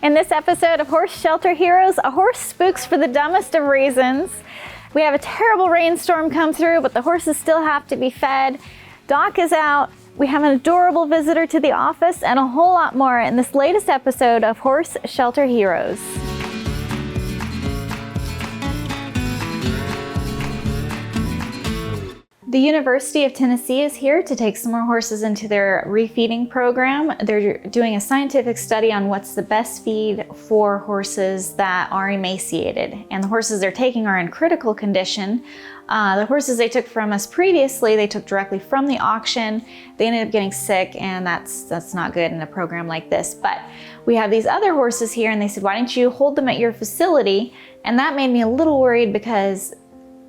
In this episode of Horse Shelter Heroes, a horse spooks for the dumbest of reasons. We have a terrible rainstorm come through, but the horses still have to be fed. Doc is out. We have an adorable visitor to the office and a whole lot more in this latest episode of Horse Shelter Heroes. The University of Tennessee is here to take some more horses into their refeeding program. They're doing a scientific study on what's the best feed for horses that are emaciated. And the horses they're taking are in critical condition. The horses they took from us previously, they took directly from the auction. They ended up getting sick, and that's not good in a program like this. But we have these other horses here, and they said, why don't you hold them at your facility? And that made me a little worried because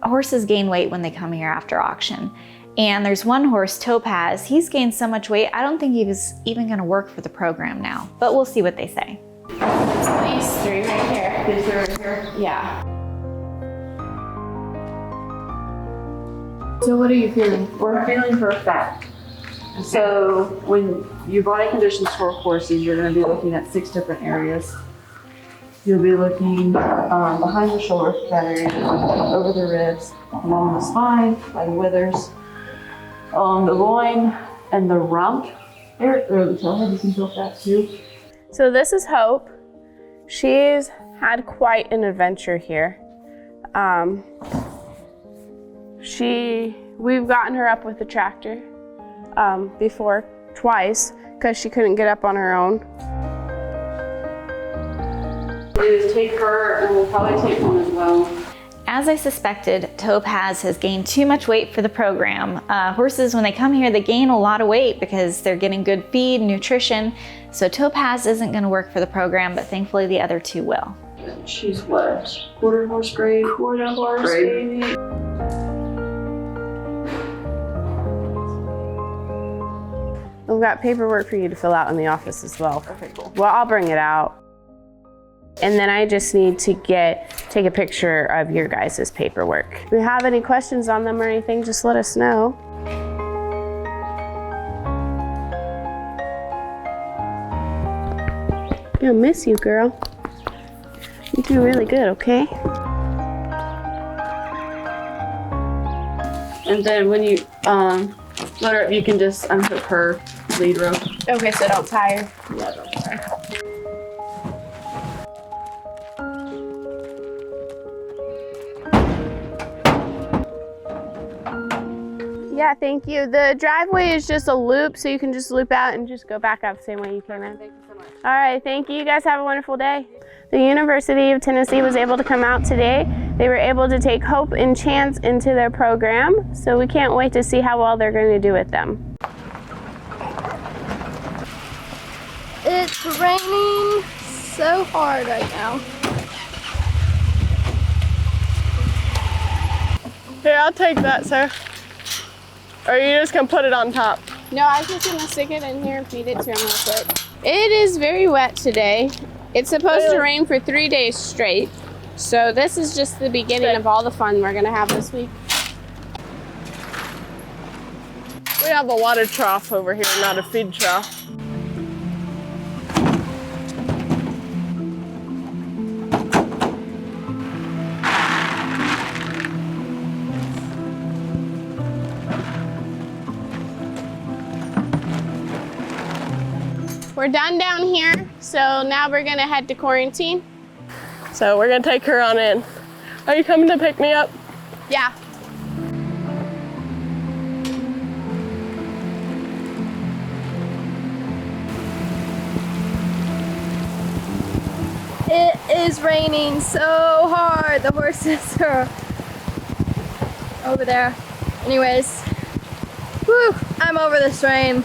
horses gain weight when they come here after auction. And there's one horse, Topaz, he's gained so much weight, I don't think he was even gonna work for the program now, but we'll see what they say. These three right here. These three right here? Yeah. So what are you feeling? We're feeling for fat. Okay. So when your body conditions for horses, you're gonna be looking at 6 different areas. You'll be looking behind the shoulder, that area, over the ribs, along the spine, by the withers, along the loin, and the rump area, or the tailhead. You can feel that too. So this is Hope. She's had quite an adventure here. We've gotten her up with the tractor before, twice, because she couldn't get up on her own. Is take her, and we'll probably take one as well. As I suspected, Topaz has gained too much weight for the program. Horses, when they come here, they gain a lot of weight because they're getting good feed, nutrition. So Topaz isn't gonna work for the program, but thankfully the other 2 will. She's what? Quarter horse grade? Quarter horse grade. We've got paperwork for you to fill out in the office as well. Okay, cool. Well, I'll bring it out. And then I just need to take a picture of your guys' paperwork. If you have any questions on them or anything, just let us know. I miss you, girl. You do really good, okay? And then when you let her up, you can just unhook her lead rope. Okay, so don't tie her. Yeah, don't tie her. Yeah, thank you. The driveway is just a loop, so you can just loop out and just go back out the same way you came in. Thank you so much. All right, thank you. You guys have a wonderful day. The University of Tennessee was able to come out today. They were able to take Hope and Chance into their program, so we can't wait to see how well they're going to do with them. It's raining so hard right now. Here, I'll take that, sir. Or are you just gonna put it on top? No, I was just gonna stick it in here and feed it to him real quick. It is very wet today. It's supposed to rain for 3 days straight. So this is just the beginning of all the fun we're gonna have this week. We have a water trough over here, not a feed trough. We're done down here, so now we're gonna head to quarantine. So we're gonna take her on in. Are you coming to pick me up? Yeah. It is raining so hard. The horses are over there. Anyways, whew, I'm over this rain.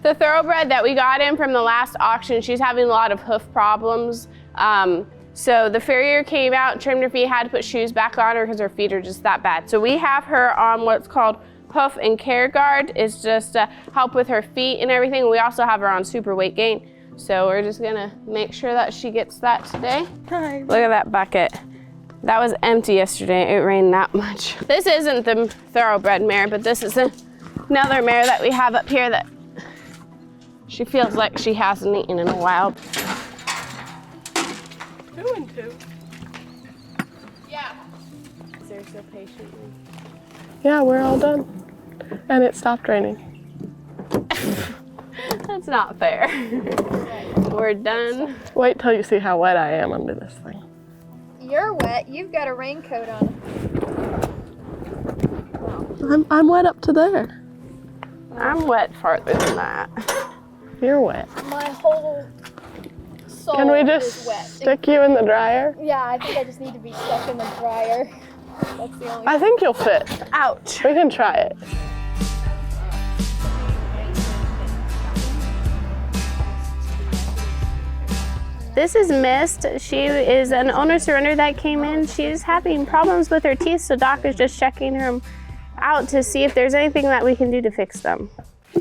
The thoroughbred that we got in from the last auction, she's having a lot of hoof problems. So the farrier came out, trimmed her feet, had to put shoes back on her because her feet are just that bad. So we have her on what's called hoof and care guard. It's just to help with her feet and everything. We also have her on super weight gain. So we're just gonna make sure that she gets that today. Hi. Look at that bucket. That was empty yesterday. It rained that much. This isn't the thoroughbred mare, but this is another mare that we have up here that she feels like she hasn't eaten in a while. 2 and 2. Yeah. Is there so patiently? Yeah, we're all done. And it stopped raining. That's not fair. We're done. Wait till you see how wet I am under this thing. You're wet. You've got a raincoat on. I'm wet up to there. I'm wet farther than that. You're wet. My whole soul Can we just is wet. stick you in the dryer? Yeah, I think I just need to be stuck in the dryer. That's the only I think you'll fit. Ouch. We can try it. This is Mist. She is an owner surrender that came in. She's having problems with her teeth, so Doc is just checking her out to see if there's anything that we can do to fix them.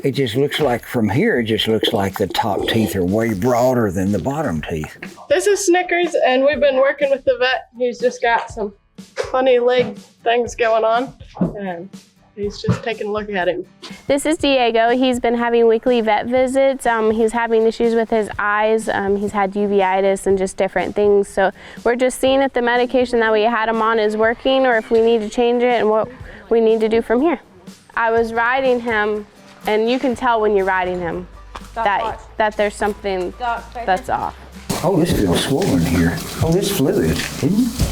It just looks like, from here, it just looks like the top teeth are way broader than the bottom teeth. This is Snickers, and we've been working with the vet. He's just got some funny leg things going on, and he's just taking a look at him. This is Diego. He's been having weekly vet visits. He's having issues with his eyes. He's had uveitis and just different things. So we're just seeing if the medication that we had him on is working or if we need to change it and what we need to do from here. I was riding him, and you can tell when you're riding him that there's something that's off. Oh, this feels swollen here. Oh, this fluid, isn't it?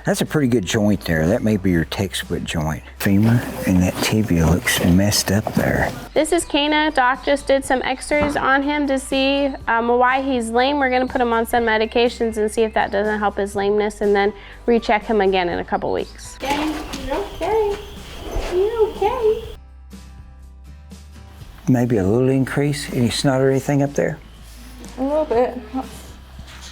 That's a pretty good joint there. That may be your textbook joint. Femur and that tibia looks messed up there. This is Kana. Doc just did some x-rays on him to see why he's lame. We're gonna put him on some medications and see if that doesn't help his lameness, and then recheck him again in a couple weeks. Okay, you okay? You okay? Maybe a little increase. Any snot or anything up there? A little bit.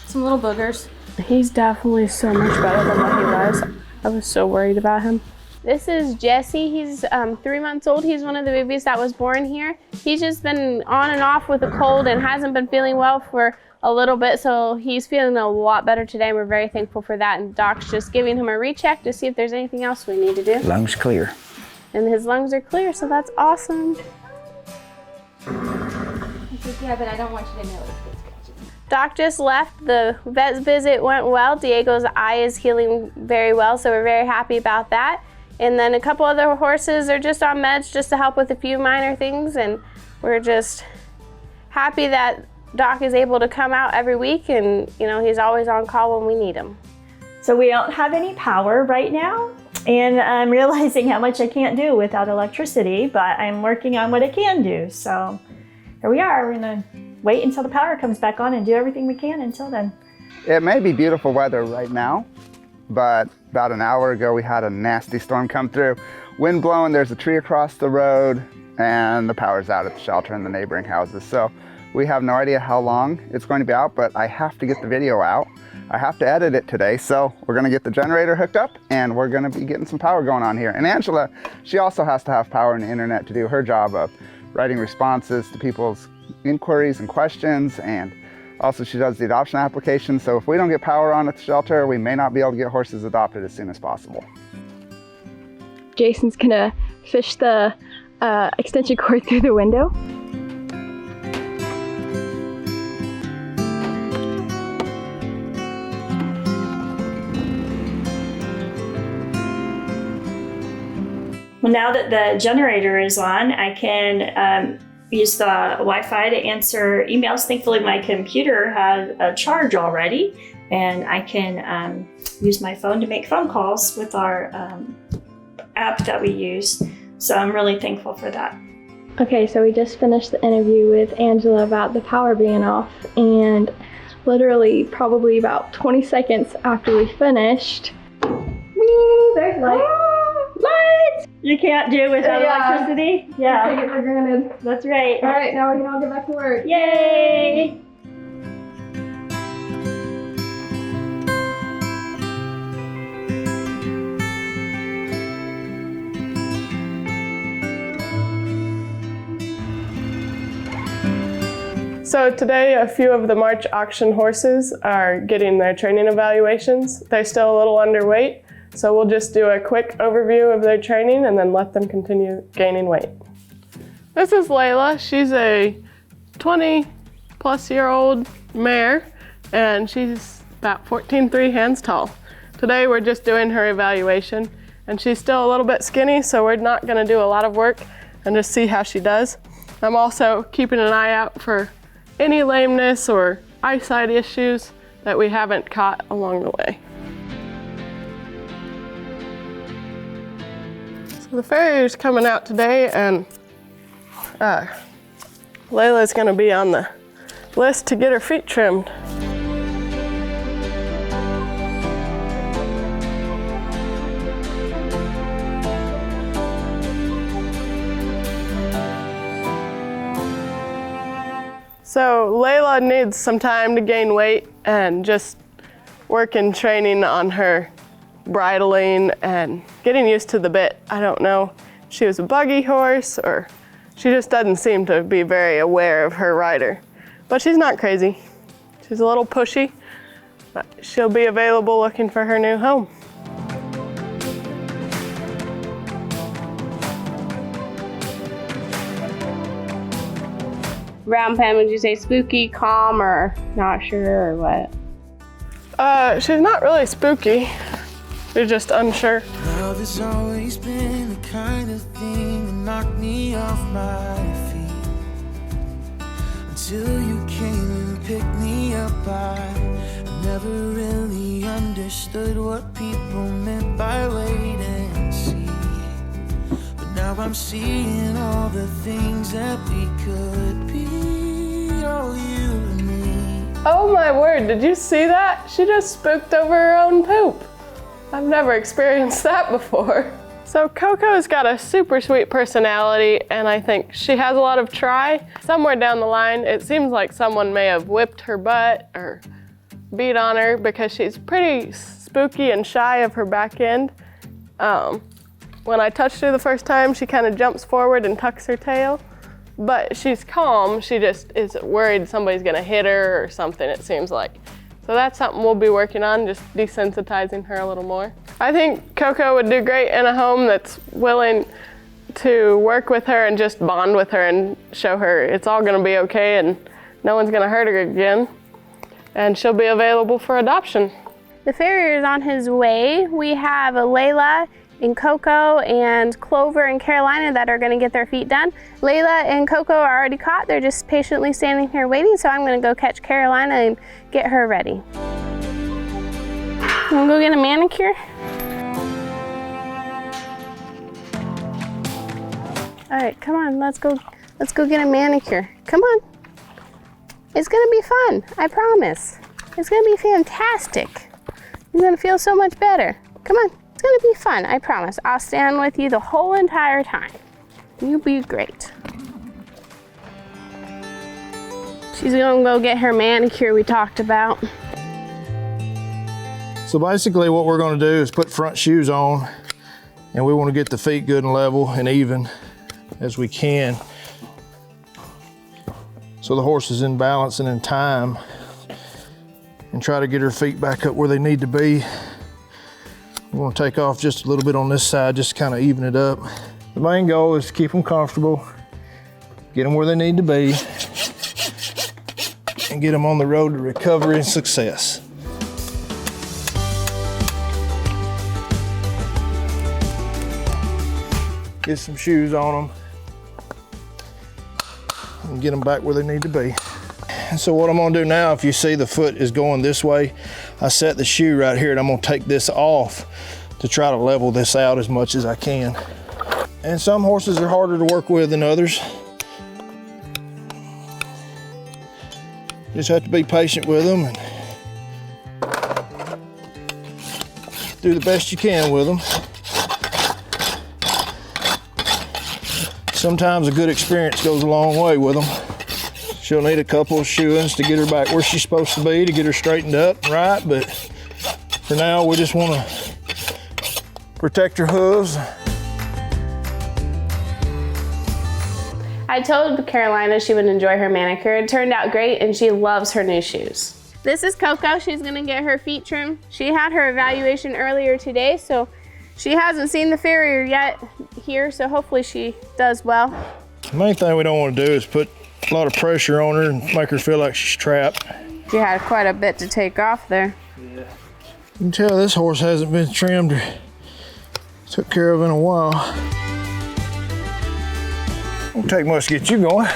Some little boogers. He's definitely so much better than what he was. I was so worried about him. This is Jesse. He's 3 months old. He's one of the babies that was born here. He's just been on and off with a cold and hasn't been feeling well for a little bit, so he's feeling a lot better today, and we're very thankful for that. And Doc's just giving him a recheck to see if there's anything else we need to do. Lungs clear. And his lungs are clear, so that's awesome. Yeah, but I don't want you to know it. Doc just left. The vet's visit went well. Diego's eye is healing very well, so we're very happy about that. And then a couple other horses are just on meds just to help with a few minor things, and we're just happy that Doc is able to come out every week, and you know, he's always on call when we need him. So we don't have any power right now, and I'm realizing how much I can't do without electricity, but I'm working on what I can do. So here we are. We're gonna wait until the power comes back on and do everything we can until then. It may be beautiful weather right now, but about an hour ago we had a nasty storm come through. Wind blowing, there's a tree across the road, and the power's out at the shelter and the neighboring houses. So we have no idea how long it's going to be out, but I have to get the video out. I have to edit it today, so we're gonna get the generator hooked up and we're gonna be getting some power going on here. And Angela, she also has to have power and the internet to do her job of writing responses to people's inquiries and questions, and also she does the adoption application. So if we don't get power on at the shelter, we may not be able to get horses adopted as soon as possible. Jason's gonna fish the extension cord through the window. Well, now that the generator is on, I can use the Wi-Fi to answer emails. Thankfully, my computer has a charge already, and I can use my phone to make phone calls with our app that we use. So I'm really thankful for that. Okay, so we just finished the interview with Angela about the power being off, and literally probably about 20 seconds after we finished, there's light. Lights! You can't do without electricity? Yeah. Take it for granted. That's right. All right, now we can all get back to work. Yay! So today, a few of the March auction horses are getting their training evaluations. They're still a little underweight, so we'll just do a quick overview of their training and then let them continue gaining weight. This is Layla. She's a 20-plus-year-old mare. and she's about 14.3 hands tall. Today we're just doing her evaluation, and she's still a little bit skinny, so we're not gonna do a lot of work and just see how she does. I'm also keeping an eye out for any lameness or eyesight issues that we haven't caught along the way. So the farrier's coming out today, and Layla's gonna be on the list to get her feet trimmed. So Layla needs some time to gain weight and just work in training on her bridling and getting used to the bit. I don't know if she was a buggy horse or she just doesn't seem to be very aware of her rider. But she's not crazy. She's a little pushy, but she'll be available looking for her new home. Brown pen, would you say spooky, calm, or not sure, or what? She's not really spooky. She's just unsure. Love has always been the kind of thing that knocked me off my feet. Until you came and picked me up, I never really understood what people meant by wait and see. But now I'm seeing all the things that we could be, oh, you and me. Oh my word, did you see that? She just spooked over her own poop. I've never experienced that before. So Koko's got a super sweet personality, and I think she has a lot of try. Somewhere down the line, it seems like someone may have whipped her butt or beat on her because she's pretty spooky and shy of her back end. When I touched her the first time, she kind of jumps forward and tucks her tail, but she's calm. She just is worried somebody's gonna hit her or something, it seems like. So that's something we'll be working on, just desensitizing her a little more. I think Koko would do great in a home that's willing to work with her and just bond with her and show her it's all gonna be okay and no one's gonna hurt her again. And she'll be available for adoption. The farrier is on his way. We have Layla and Koko and Clover and Carolina that are gonna get their feet done. Layla and Koko are already caught. They're just patiently standing here waiting, so I'm gonna go catch Carolina and get her ready. You wanna go get a manicure? All right, come on, let's go get a manicure. Come on. It's gonna be fun, I promise. It's gonna be fantastic. You're gonna feel so much better. Come on. It's gonna be fun, I promise. I'll stand with you the whole entire time. You'll be great. She's gonna go get her manicure we talked about. So basically what we're gonna do is put front shoes on, and we wanna get the feet good and level and even as we can. So the horse is in balance and in time, and try to get her feet back up where they need to be. We're gonna take off just a little bit on this side, just kind of even it up. The main goal is to keep them comfortable, get them where they need to be, and get them on the road to recovery and success. Get some shoes on them, and get them back where they need to be. And so what I'm gonna do now, if you see the foot is going this way, I set the shoe right here and I'm gonna take this off to try to level this out as much as I can. And some horses are harder to work with than others. Just have to be patient with them and do the best you can with them. Sometimes a good experience goes a long way with them. She'll need a couple of shoeings to get her back where she's supposed to be, to get her straightened up and right, but for now we just want to protect her hooves. I told Carolina she would enjoy her manicure. It turned out great and she loves her new shoes. This is Koko. She's gonna get her feet trimmed. She had her evaluation earlier today, so she hasn't seen the farrier yet here, so hopefully she does well. The main thing we don't want to do is put a lot of pressure on her and make her feel like she's trapped. You had quite a bit to take off there. You can tell this horse hasn't been trimmed or took care of in a while. Won't take much to get you going.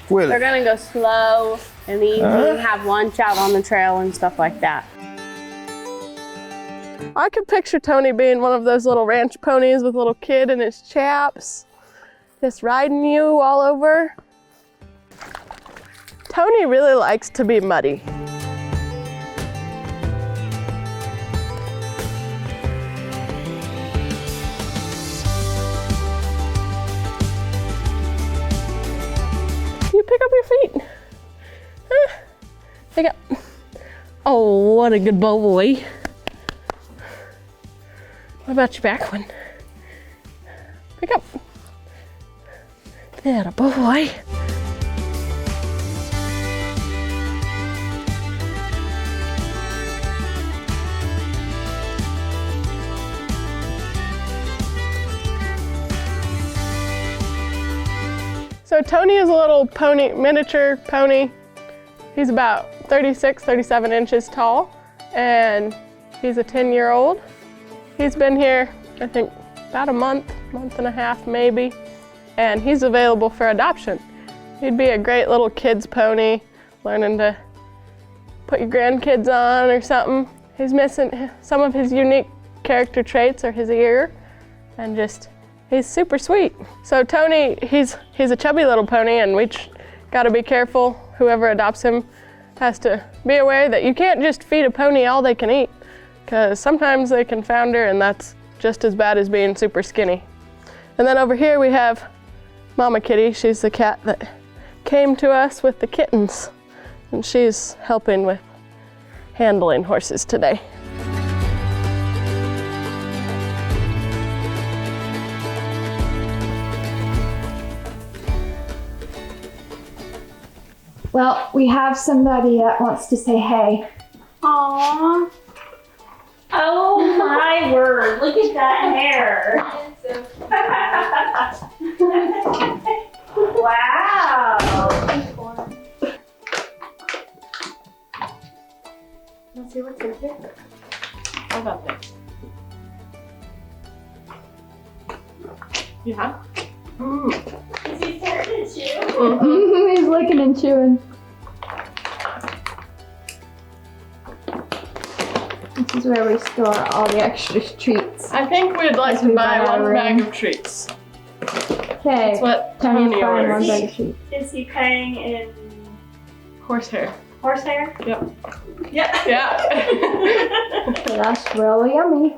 Will They're it? gonna go slow and easy, have lunch out on the trail and stuff like that. I could picture Tony being one of those little ranch ponies with a little kid in his chaps, just riding you all over. Tony really likes to be muddy. You pick up your feet. Pick up. Oh, what a good boy. What about your back one? Pick up. There, a boy. So Tony is a little pony, miniature pony. He's about 36, 37 inches tall, and he's a 10-year-old. He's been here, I think, about a month and a half maybe, and he's available for adoption. He'd be a great little kid's pony, learning to put your grandkids on or something. He's missing some of his unique character traits or his ear, and just, he's super sweet. So Tony, he's a chubby little pony, and we gotta be careful. Whoever adopts him has to be aware that you can't just feed a pony all they can eat, because sometimes they can founder, and that's just as bad as being super skinny. And then over here we have Mama Kitty. She's the cat that came to us with the kittens, and she's helping with handling horses today. Well, we have somebody that wants to say hey. Aww. Oh my word, look at that hair. Wow. Let's see what's in here. How about this? Yeah. Is he starting to chew? He's licking and chewing. This is where we store all the extra treats. I think we'd like to buy one bag of treats. Okay. That's what Tony's Tony buying one orders. bag of treats. Is he paying in Horsehair. horsehair? Yep. Yeah. Yeah. Okay, that's really yummy.